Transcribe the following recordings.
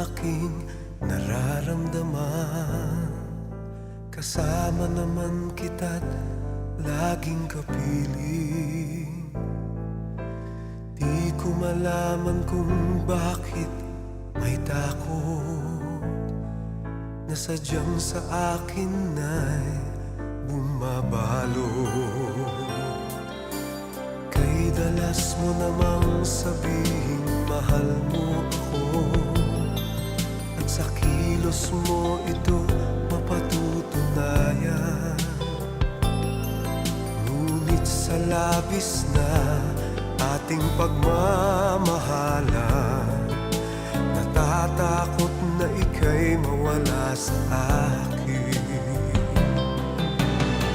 aking nararamdaman. Kasama naman kita't laging kapiling. Di ko malaman kung bakit may takot na sadyang sa akin ay bumabalot. Kay dalas mo namang sabihin mahal mo ako, at sa kilos mo ito mapatutunayan. Ngunit sa labis na ating pagmamahalan, natatakot na ika'y mawala sa akin.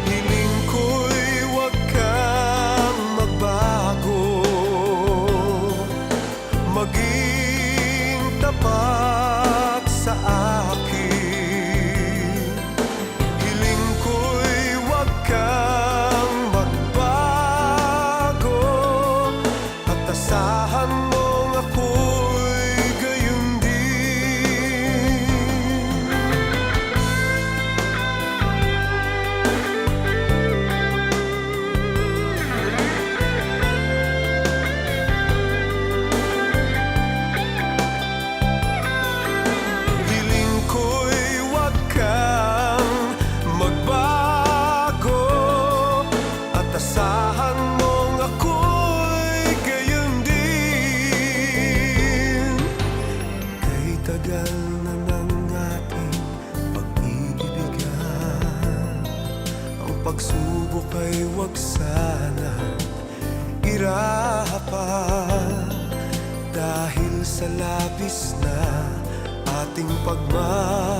Hiling ko'y huwag kang magbago, maging tapat sa akin. Hiling ko'y huwag kang magbago, at asahan mong ako'y gayon din. Hiling ko'y huwag kang magbago, at asahan mong ako'y gayon din. Kay tagal na ng ating pag-iibigan, ang pagsubok ay huwag sana irapan. Dahil sa labis na ating pagmamahal,